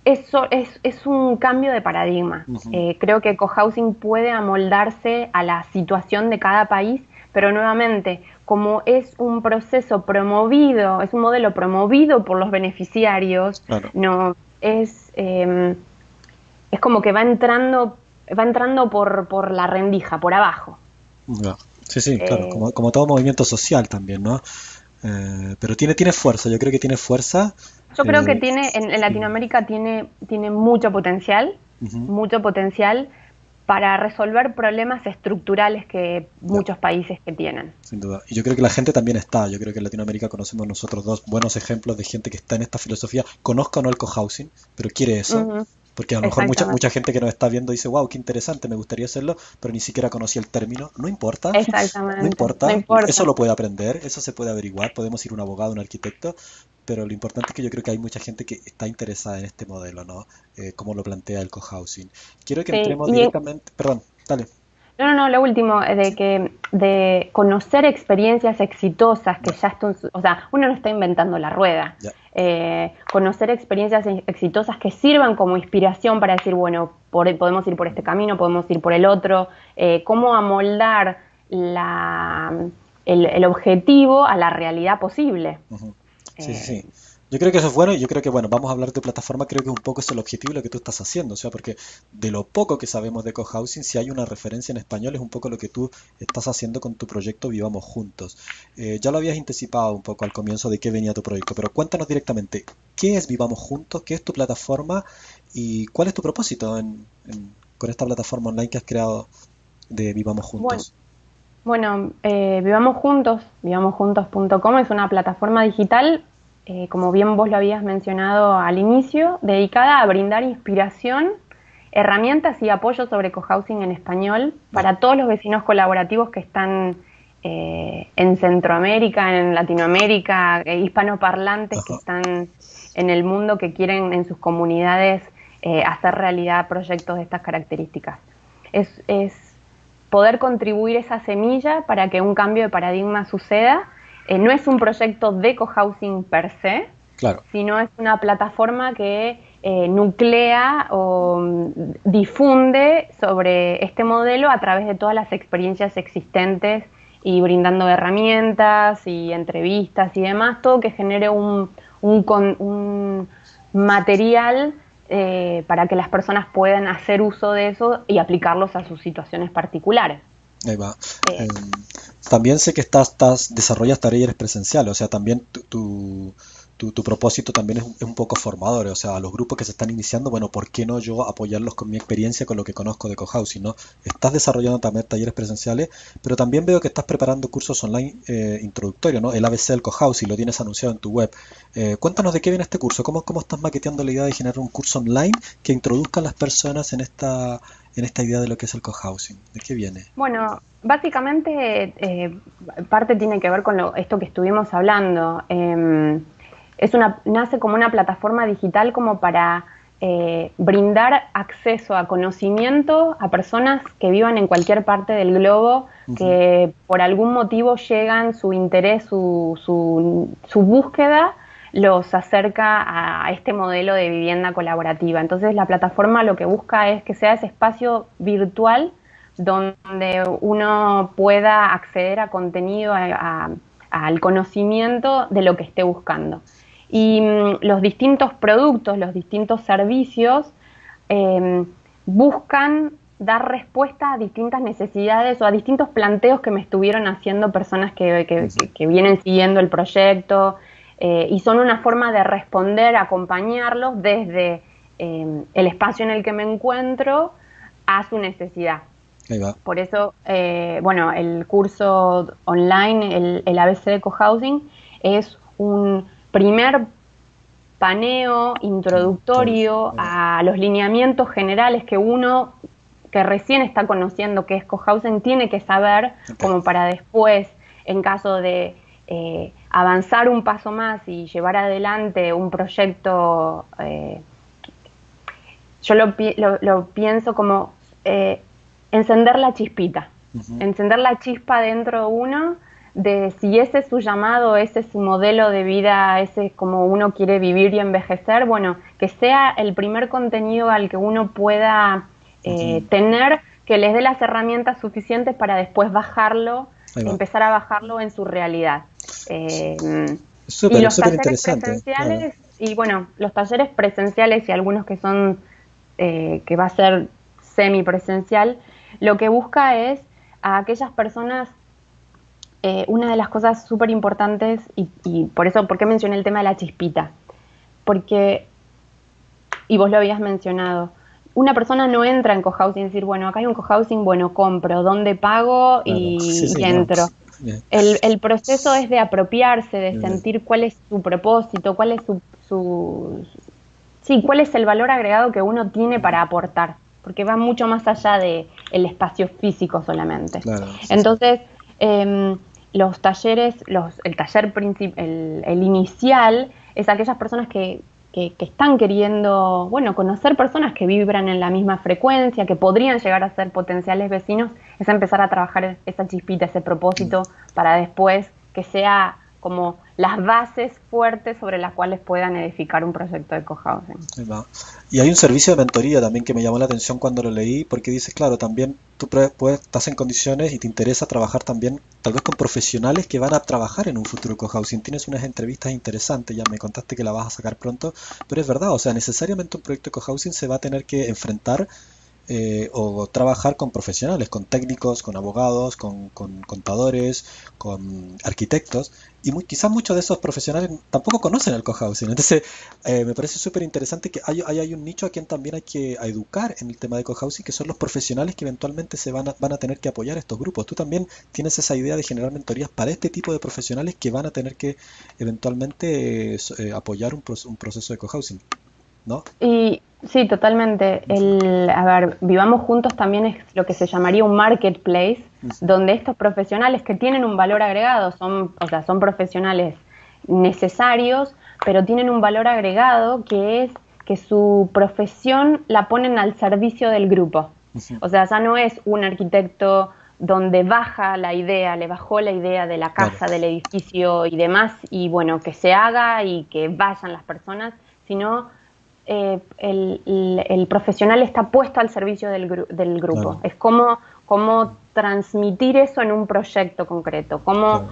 Eso es un cambio de paradigma. Ujú. Creo que cohousing puede amoldarse a la situación de cada país, pero nuevamente, como es un proceso promovido, es un modelo promovido por los beneficiarios, Claro. no es como que va entrando por la rendija, por abajo. Ya. Sí, sí, claro, Eh, como todo movimiento social también, ¿no? Pero tiene fuerza, yo creo que tiene fuerza. yo creo que eh, tiene, en y- Latinoamérica tiene Ujú. mucho potencial para resolver problemas estructurales que Ya. muchos países que tienen. Sin duda. Y yo creo que la gente también está. Yo creo que en Latinoamérica conocemos nosotros dos buenos ejemplos de gente que está en esta filosofía, conozca o no el cohousing, pero quiere eso. Ujú, Porque a lo mejor mucha exactamente, gente que nos está viendo dice, wow, qué interesante, me gustaría hacerlo, pero ni siquiera conocía el término. No importa, no exactamente, no importa. Eso importa. lo puede aprender, eso se puede averiguar. Podemos ir a un abogado, un arquitecto, pero lo importante es que yo creo que hay mucha gente que está interesada en este modelo, ¿no? Como lo plantea el cohousing. Quiero que Sí, entremos directamente. Perdón, dale. no, lo último, Sí, de conocer experiencias exitosas que ya, ya están, o sea, uno no está inventando la rueda. ya. Conocer experiencias exitosas que sirvan como inspiración para decir, bueno, podemos ir por este camino, podemos ir por el otro, cómo amoldar el objetivo a la realidad posible. Ujú. Sí, sí, Eh, sí. Yo creo que eso es bueno y yo creo que, bueno, vamos a hablar de plataforma, creo que un poco es el objetivo y lo que tú estás haciendo, o sea, porque de lo poco que sabemos de cohousing, si hay una referencia en español, es un poco lo que tú estás haciendo con tu proyecto Vivamos Juntos. Ya lo habías anticipado un poco al comienzo de qué venía tu proyecto, pero cuéntanos directamente, ¿qué es Vivamos Juntos? ¿Qué es tu plataforma? ¿Y cuál es tu propósito con esta plataforma online que has creado de Vivamos bueno, Juntos? Bueno, Vivamos Juntos, vivamosjuntos.com es una plataforma digital, como bien vos lo habías mencionado al inicio, dedicada a brindar inspiración, herramientas y apoyo sobre cohousing en español para todos los vecinos colaborativos que están en Centroamérica, en Latinoamérica, hispanoparlantes que Ajá. están en el mundo, que quieren en sus comunidades hacer realidad proyectos de estas características. Es poder contribuir esa semilla para que un cambio de paradigma suceda. No es un proyecto de cohousing per se, Claro. sino es una plataforma que nuclea o difunde sobre este modelo a través de todas las experiencias existentes y brindando herramientas y entrevistas y demás, todo que genere un material para que las personas puedan hacer uso de eso y aplicarlos a sus situaciones particulares. Ahí va. Eh, También sé que desarrollas talleres presenciales, o sea, también tu propósito también es un poco formador, o sea, a los grupos que se están iniciando, bueno, ¿por qué no yo apoyarlos con mi experiencia, con lo que conozco de cohousing, ¿no? Estás desarrollando también talleres presenciales, pero también veo que estás preparando cursos online introductorios, ¿no? El ABC del cohousing, lo tienes anunciado en tu web. Cuéntanos de qué viene este curso, cómo estás maqueteando la idea de generar un curso online que introduzca a las personas en esta idea de lo que es el cohousing. ¿De qué viene? bueno, básicamente parte tiene que ver con esto que estuvimos hablando. Nace como una plataforma digital como para brindar acceso a conocimiento a personas que vivan en cualquier parte del globo, Ujú. que por algún motivo llegan, su interés, su búsqueda los acerca a este modelo de vivienda colaborativa. Entonces la plataforma lo que busca es que sea ese espacio virtual donde uno pueda acceder a contenido, al conocimiento de lo que esté buscando. Y los distintos productos, los distintos servicios buscan dar respuesta a distintas necesidades o a distintos planteos que me estuvieron haciendo personas Ujú. que vienen siguiendo el proyecto, y son una forma de responder, acompañarlos desde el espacio en el que me encuentro a su necesidad. Ahí va. Por eso, bueno, el curso online, el ABC de Cohousing, es un primer paneo Introducción. introductorio Ahí va. a los lineamientos generales que uno que recién está conociendo qué es cohousing tiene que saber, Ok. como para después, en caso de avanzar un paso más y llevar adelante un proyecto, yo lo pienso como encender la chispita, Ujú. encender la chispa dentro de uno, de si ese es su llamado, ese es su modelo de vida, ese es como uno quiere vivir y envejecer, bueno, que sea el primer contenido al que uno pueda Ujú. tener, que les dé las herramientas suficientes para después bajarlo, Ahí va. empezar a bajarlo en su realidad. Y Es los súper talleres interesante, claro. presenciales, y bueno, los talleres presenciales y algunos que son, que va a ser semipresencial, lo que busca es a aquellas personas, una de las cosas súper importantes, y por eso, ¿por qué mencioné el tema de la chispita? Porque, y vos lo habías mencionado, una persona no entra en cohousing y decir, bueno, acá hay un cohousing, bueno, compro, ¿dónde pago? Claro. Sí, Y sí, no. entro. Bien, El proceso es de apropiarse, de bien, bien. sentir cuál es su propósito, cuál es sí, cuál es el valor agregado que uno tiene para aportar, porque va mucho más allá de el espacio físico solamente. Claro, sí, sí. Entonces, los talleres, el inicial, es aquellas personas que están queriendo, bueno, conocer personas que vibran en la misma frecuencia, que podrían llegar a ser potenciales vecinos, es empezar a trabajar esa chispita, ese propósito, para después que sea como las bases fuertes sobre las cuales puedan edificar un proyecto de cohousing. Ahí va. Y hay un servicio de mentoría también que me llamó la atención cuando lo leí, porque dices, claro, también estás en condiciones y te interesa trabajar también, tal vez con profesionales que van a trabajar en un futuro cohousing. Tienes unas entrevistas interesantes, ya me contaste que la vas a sacar pronto, pero es verdad, o sea, necesariamente un proyecto de cohousing se va a tener que enfrentar o trabajar con profesionales, con técnicos, con abogados, con contadores, con arquitectos, y quizás muchos de esos profesionales tampoco conocen el cohousing. Entonces, me parece súper interesante que hay un nicho a quien también hay que educar en el tema de cohousing, que son los profesionales que eventualmente van a tener que apoyar estos grupos. Tú también tienes esa idea de generar mentorías para este tipo de profesionales que van a tener que eventualmente apoyar un proceso de cohousing, ¿no? Y sí, totalmente. A ver, Vivamos Juntos también es lo que se llamaría un marketplace, Ujú. donde estos profesionales que tienen un valor agregado, o sea, son profesionales necesarios, pero tienen un valor agregado que es que su profesión la ponen al servicio del grupo. Ujú. O sea, ya no es un arquitecto donde baja la idea, le bajó la idea de la Claro, casa, del edificio y demás, y bueno, que se haga y que vayan las personas, sino el profesional está puesto al servicio del grupo. claro, Es como transmitir eso en un proyecto concreto, cómo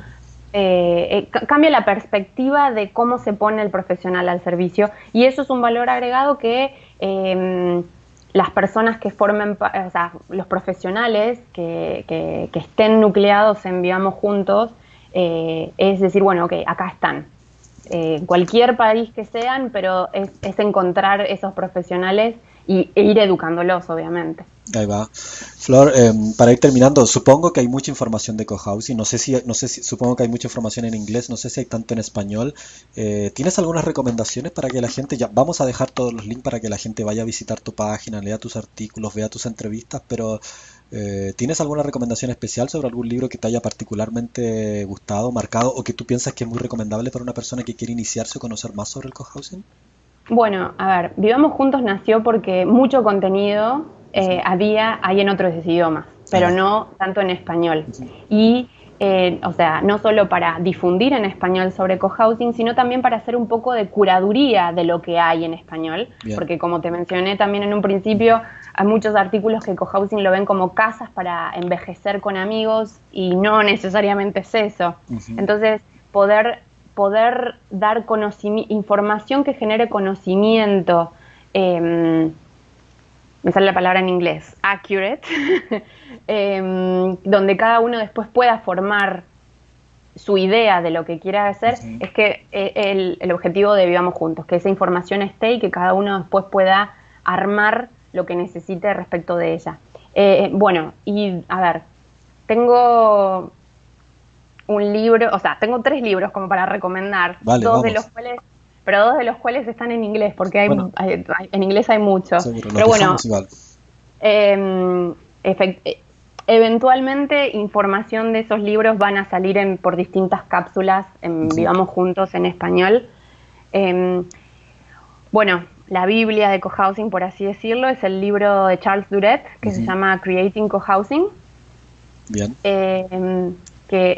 claro. cambia la perspectiva de cómo se pone el profesional al servicio, y eso es un valor agregado que las personas que formen, o sea, los profesionales que estén nucleados en Vivamos Juntos, es decir, bueno, ok, acá están, cualquier país que sean, pero es encontrar esos profesionales e ir educándolos, obviamente. Ahí va. Flor, para ir terminando, supongo que hay mucha información de cohousing. No sé si, supongo que hay mucha información en inglés. No sé si hay tanto en español. ¿Tienes algunas recomendaciones para que la gente, ya vamos a dejar todos los links para que la gente vaya a visitar tu página, lea tus artículos, vea tus entrevistas, pero ¿tienes alguna recomendación especial sobre algún libro que te haya particularmente gustado, marcado o que tú piensas que es muy recomendable para una persona que quiere iniciarse o conocer más sobre el cohousing? Bueno, a ver, Vivamos Juntos nació porque mucho contenido Ujú. hay en otros idiomas, Ahí pero va. no tanto en español. Ujú. Y, o sea, no solo para difundir en español sobre cohousing, sino también para hacer un poco de curaduría de lo que hay en español, Bien. porque como te mencioné también en un principio, hay muchos artículos que cohousing lo ven como casas para envejecer con amigos y no necesariamente es eso. Ujú. Entonces, poder dar información que genere conocimiento, eh, me sale la palabra en inglés, accurate, donde cada uno después pueda formar su idea de lo que quiera hacer, Ujú. es que el objetivo de Vivamos Juntos, que esa información esté y que cada uno después pueda armar lo que necesite respecto de ella. Bueno, y a ver, tengo un libro, o sea, tengo 3 libros como para recomendar, Vale, vamos. pero 2 de los cuales están en inglés, porque Bueno, en inglés hay mucho. seguro, los Pero bueno, dejamos igual. eh, eventualmente información de esos libros van a salir por distintas cápsulas en Ujú. Vivamos Juntos en español. Eh, bueno, la Biblia de cohousing, por así decirlo, es el libro de Charles Duret, que se Ujú. llama Creating Cohousing, Bien. que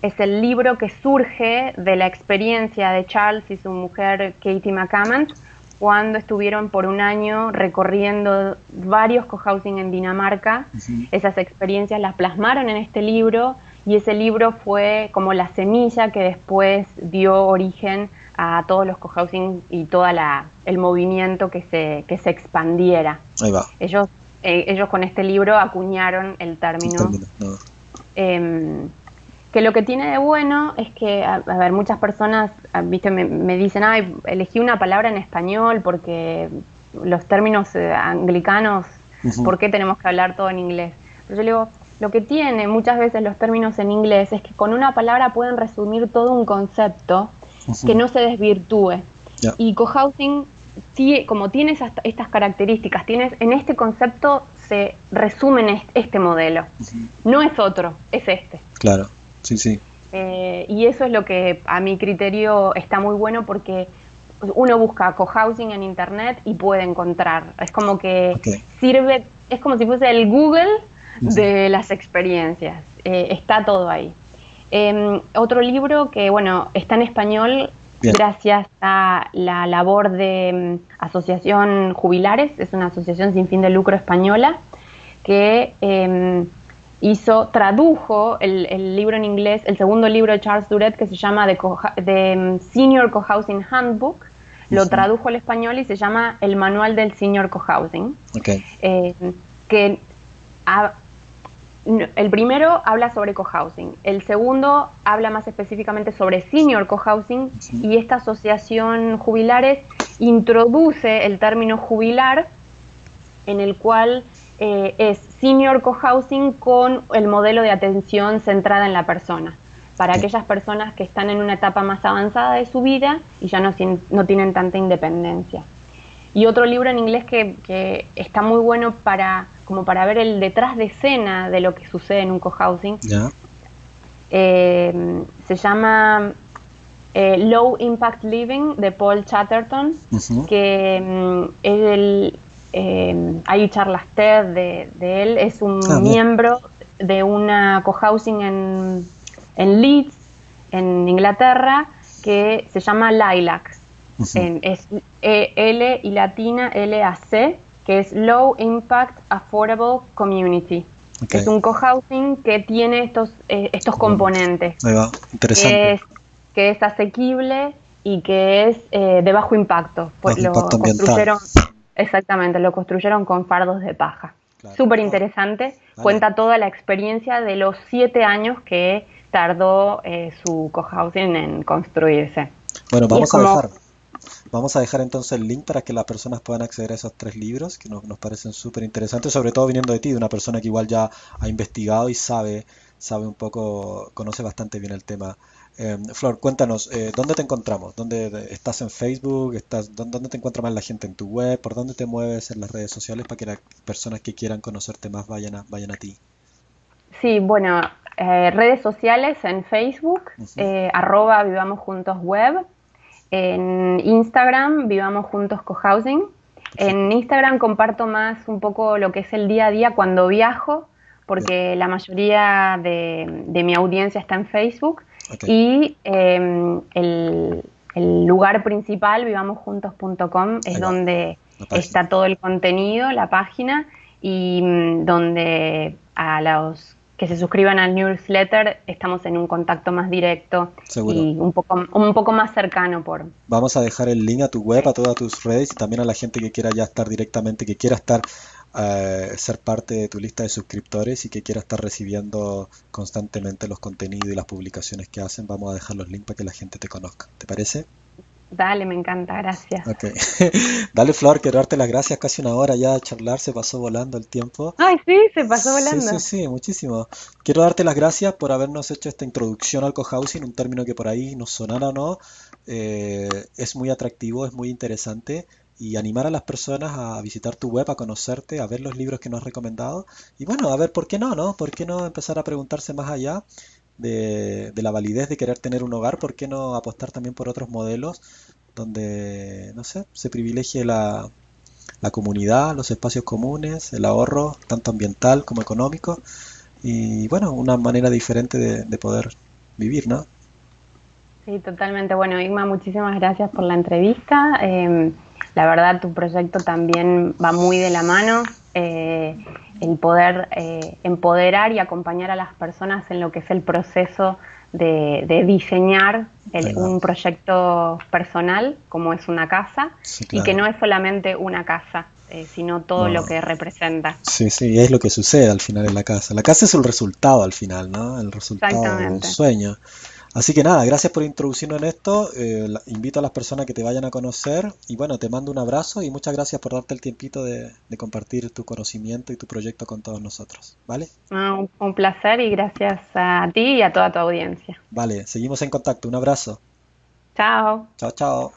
es el libro que surge de la experiencia de Charles y su mujer Katie McAmmond cuando estuvieron por un año recorriendo varios cohousing en Dinamarca. Ujú. Esas experiencias las plasmaron en este libro, y ese libro fue como la semilla que después dio origen a todos los cohousing y todo el movimiento que se expandiera. Ahí va. Ellos, ellos con este libro acuñaron el El término, término. No. eh, que lo que tiene de bueno es que, a ver, muchas personas, viste, me dicen, ay, elegí una palabra en español porque los términos anglicanos, Ujú. ¿por qué tenemos que hablar todo en inglés? Pero yo le digo, lo que tiene muchas veces los términos en inglés es que con una palabra pueden resumir todo un concepto que Ujú. no se desvirtúe. Ya. Y cohousing, como tiene estas características, en este concepto se resume en este modelo. Ujú. No es otro, es este. Claro. Sí, sí. Y eso es lo que a mi criterio está muy bueno, porque uno busca cohousing en internet y puede encontrar. Es como que Ok. sirve, es como si fuese el Google Ujú. de las experiencias. Está todo ahí. Otro libro que, bueno, está en español Bien. gracias a la labor de Asociación Jubilares, es una asociación sin fin de lucro española que tradujo el libro en inglés, el segundo libro de Charles Duret, que se llama The Senior Cohousing Handbook, lo tradujo al español y se llama El Manual del Senior Cohousing. Okay. Que el primero habla sobre cohousing, el segundo habla más específicamente sobre senior cohousing, y esta asociación jubilares introduce el término jubilar, en el cual es senior cohousing con el modelo de atención centrada en la persona, para aquellas personas que están en una etapa más avanzada de su vida y ya no tienen tanta independencia. Y otro libro en inglés que está muy bueno como para ver el detrás de escena de lo que sucede en un cohousing, se llama Low Impact Living, de Paul Chatterton, que hay charlas TED de él. Es un miembro de una cohousing en Leeds, en Inglaterra, que se llama Lilac. Es L y latina LAC, que es Low Impact Affordable Community. Okay. Es un cohousing que tiene estos componentes. Ahí va. Interesante. Que es asequible y que es de bajo impacto. Impacto ambiental. Exactamente, lo construyeron con fardos de paja. Claro. Súper interesante. Vale. Cuenta toda la experiencia de los 7 años que tardó su cohousing en construirse. Bueno, vamos a dejar entonces el link para que las personas puedan acceder a esos 3 libros que nos parecen súper interesantes, sobre todo viniendo de ti, de una persona que igual ya ha investigado y sabe un poco, conoce bastante bien el tema. Flor, cuéntanos, ¿dónde te encontramos? ¿Dónde estás en Facebook? ¿Dónde te encuentra más la gente en tu web? ¿Por dónde te mueves en las redes sociales para que las personas que quieran conocerte más vayan a ti? Sí, bueno, redes sociales en Facebook, @vivamosjuntosweb. En Instagram, Vivamos Juntos Cohousing. En Instagram comparto más un poco lo que es el día a día cuando viajo, porque la mayoría de mi audiencia está en Facebook. Okay. Y el lugar principal, vivamosjuntos.com, es donde está todo el contenido, la página, y donde a los que se suscriban al newsletter estamos en un contacto más directo. Seguro. Y un poco más cercano. Vamos a dejar el link a tu web, a todas tus redes, y también a la gente que quiera ya estar directamente, que quiera ser parte de tu lista de suscriptores y que quiera estar recibiendo constantemente los contenidos y las publicaciones que hacen. Vamos a dejar los links para que la gente te conozca. ¿Te parece? Dale, me encanta, gracias. Okay. Dale, Flor, quiero darte las gracias. Casi una hora ya de charlar, se pasó volando el tiempo. Ay, sí, se pasó volando. Sí, muchísimo. Quiero darte las gracias por habernos hecho esta introducción al cohousing, un término que por ahí nos sonara o no. Es muy atractivo, es muy interesante. Y animar a las personas a visitar tu web, a conocerte, a ver los libros que nos has recomendado. Y bueno, a ver, ¿por qué no, no? ¿Por qué no empezar a preguntarse más allá de la validez de querer tener un hogar? ¿Por qué no apostar también por otros modelos donde, no sé, se privilegie la comunidad, los espacios comunes, el ahorro, tanto ambiental como económico? Y bueno, una manera diferente de poder vivir, ¿no? Sí, totalmente. Bueno, Igma, muchísimas gracias por la entrevista. La verdad, tu proyecto también va muy de la mano. El poder empoderar y acompañar a las personas en lo que es el proceso de diseñar un proyecto personal, como es una casa, sí, claro. Y que no es solamente una casa, sino todo lo que representa. Sí, es lo que sucede al final en la casa. La casa es el resultado al final, ¿no? El resultado del sueño. Así que nada, gracias por introducirnos en esto. Invito a las personas que te vayan a conocer y bueno, te mando un abrazo y muchas gracias por darte el tiempito de compartir tu conocimiento y tu proyecto con todos nosotros, ¿vale? Un placer y gracias a ti y a toda tu audiencia. Vale, seguimos en contacto. Un abrazo. Chao. Chao.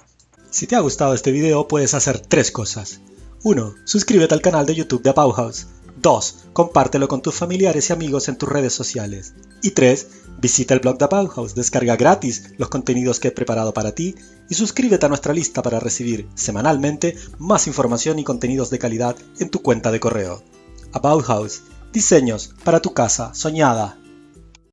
Si te ha gustado este video puedes hacer 3 cosas. 1. Suscríbete al canal de YouTube de Bauhaus. 2. Compártelo con tus familiares y amigos en tus redes sociales. Y 3. Visita el blog de Bauhaus, descarga gratis los contenidos que he preparado para ti y suscríbete a nuestra lista para recibir semanalmente más información y contenidos de calidad en tu cuenta de correo. A Bauhaus, diseños para tu casa soñada.